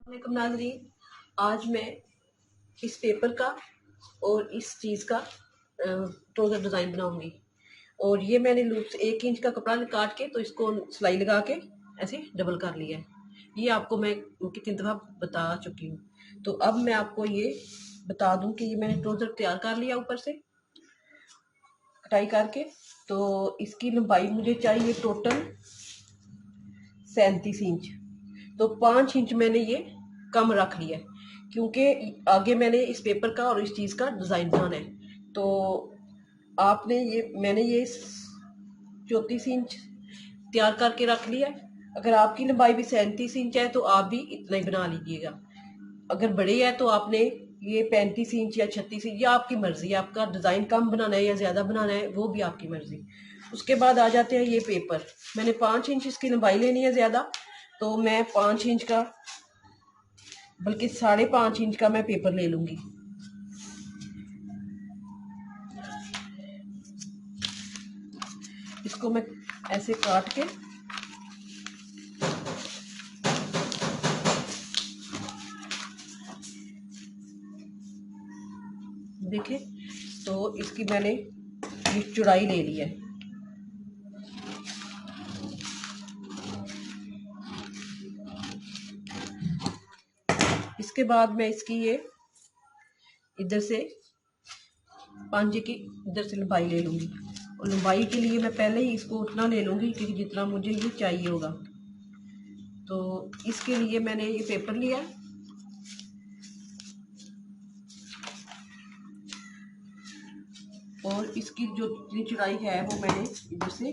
वालेकुम नाज़रीन, आज मैं इस पेपर का और इस चीज़ का ट्राउज़र डिज़ाइन बनाऊंगी। और ये मैंने लूप से 1 इंच का कपड़ा काट के तो इसको सिलाई लगा के ऐसे डबल कर लिया है। ये आपको मैं कितनी दफ़ा बता चुकी हूँ। तो अब मैं आपको ये बता दूं कि ये मैंने ट्राउज़र तैयार कर लिया ऊपर से कटाई करके। तो इसकी लंबाई मुझे चाहिए टोटल 37 इंच। तो 5 इंच मैंने ये कम रख लिया है क्योंकि आगे मैंने इस पेपर का और इस चीज़ का डिज़ाइन बनाना है। तो मैंने ये 34 इंच तैयार करके रख लिया है। अगर आपकी लंबाई भी 37 इंच है तो आप भी इतना ही बना लीजिएगा। अगर बड़े है तो आपने ये 35 इंच या 36 इंच, या आपकी मर्जी है, आपका डिज़ाइन कम बनाना है या ज़्यादा बनाना है वो भी आपकी मर्जी। उसके बाद आ जाते हैं ये पेपर। मैंने 5 इंच इसकी लंबाई लेनी है ज़्यादा, तो मैं 5 इंच का, बल्कि 5.5 इंच का मैं पेपर ले लूँगी। इसको मैं ऐसे काट के देखें तो इसकी मैंने ये चौड़ाई ले ली है। इसके बाद मैं इसकी ये इधर से पांजे की इधर से लंबाई ले लूँगी। और लंबाई के लिए मैं पहले ही इसको उतना ले लूँगी कि जितना मुझे ये चाहिए होगा। तो इसके लिए मैंने ये पेपर लिया और इसकी जो जितनी चौड़ाई है वो मैंने इधर से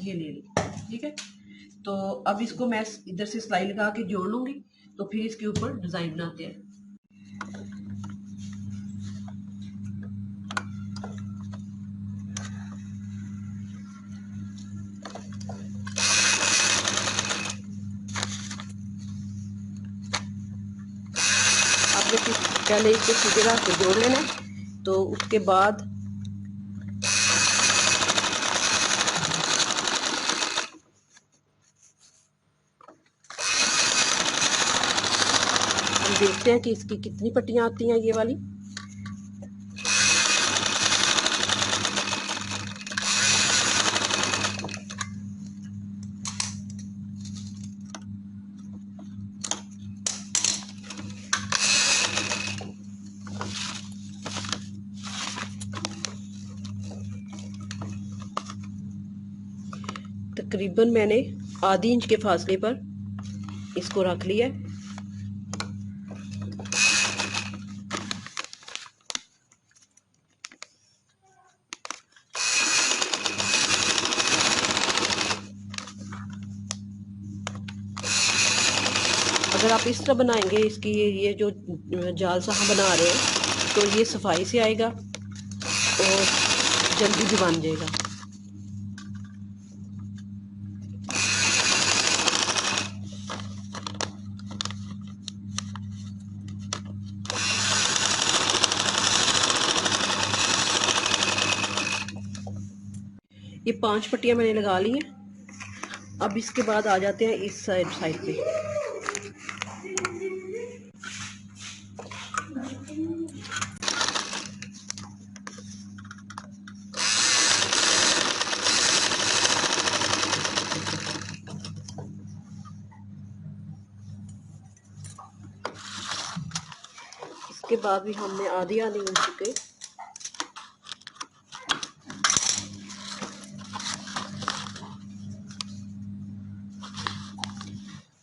ये ले ली। ठीक है, तो अब इसको मैं इधर से सिलाई लगा के जोड़ लूँगी। तो फिर इसके ऊपर डिज़ाइन बनाते हैं। आपने पहले इसको सीधे राह से जोड़ लेना है। तो उसके बाद हम देखते हैं कि इसकी कितनी पट्टियाँ आती हैं। ये वाली तकरीबन मैंने आधी इंच के फासले पर इसको रख लिया। अगर आप इस तरह बनाएंगे, इसकी ये जो जाल सा हम बना रहे हैं, तो ये सफाई से आएगा और जल्दी भी बन जाएगा। ये 5 पट्टियां मैंने लगा ली हैं। अब इसके बाद आ जाते हैं इस साइड पे। इसके बाद भी हमने आधी इंच के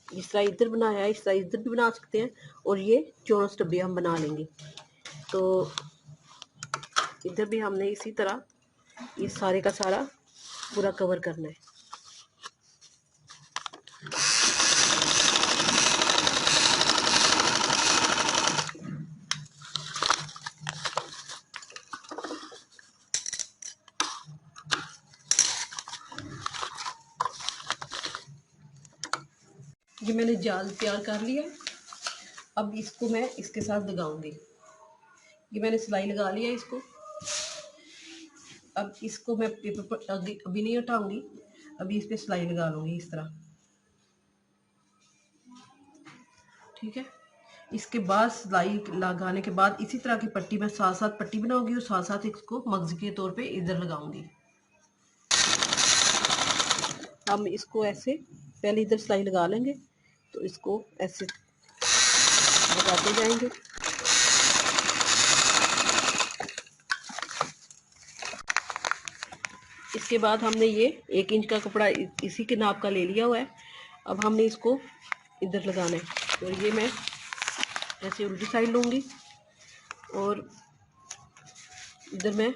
जिस तरह इधर बनाया है इस तरह इधर भी बना सकते हैं। और ये चौरस डब्बे हम बना लेंगे। तो इधर भी हमने इसी तरह ये सारे का सारा पूरा कवर करना है। ये मैंने जाल तैयार कर लिया। अब इसको मैं इसके साथ लगाऊंगी। ये मैंने सिलाई लगा लिया इसको। अब इसको मैं पेपर पर अभी नहीं हटाऊंगी, अभी इस पे सिलाई लगा लूंगी इस तरह। ठीक है। इसके बाद सिलाई लगाने के बाद इसी तरह की पट्टी मैं साथ साथ पट्टी बनाऊंगी और साथ साथ इसको मगज के तौर पे इधर लगाऊंगी। हम इसको ऐसे पहले इधर सिलाई लगा लेंगे, तो इसको ऐसे लगाते जाएंगे। इसके बाद हमने ये 1 इंच का कपड़ा इसी के नाप का ले लिया हुआ है। अब हमने इसको इधर लगाना है, तो ये मैं ऐसे उल्टी साइड लूँगी और इधर मैं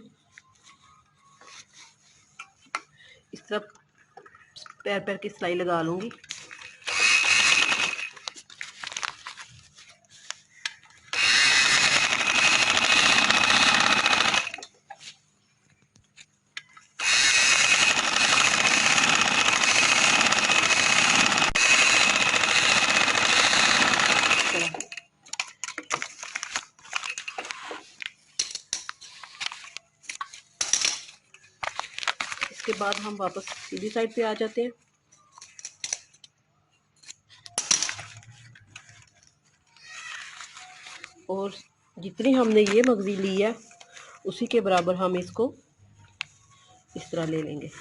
इस तरफ पैर पैर की सिलाई लगा लूँगी। इसके बाद हम वापस सीधी साइड पे आ जाते हैं। और जितनी हमने ये मगजी ली है उसी के बराबर हम इसको इस तरह ले लेंगे।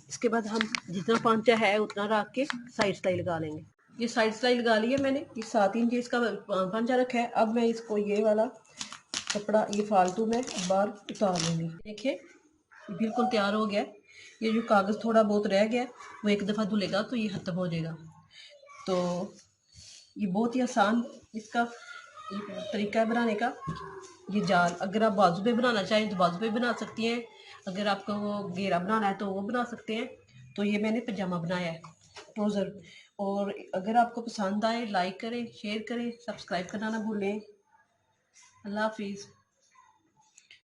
इसके बाद हम जितना पांचा है उतना रख के साइड सिलाई लगा लेंगे। ये साइड सिलाई लगा ली है मैंने, ये 7 इंच इसका पांचा रखा है। अब मैं इसको ये वाला कपड़ा ये फालतू में बाहर उतार लूँगी। देखिए ये बिल्कुल तैयार हो गया। ये जो कागज़ थोड़ा बहुत रह गया वो एक दफ़ा धुलेगा तो ये ख़त्म हो जाएगा। तो ये बहुत ही आसान इसका तरीका है बनाने का। ये जाल अगर आप बाजू पे बनाना चाहें तो बाजू पे बना सकती हैं, अगर आपको वो घेरा बनाना है तो वो बना सकते हैं। तो ये मैंने पजामा बनाया है, ट्राउज़र। और अगर आपको पसंद आए लाइक करें, शेयर करें, सब्सक्राइब करना ना भूलें। अल्लाह हाफिज़।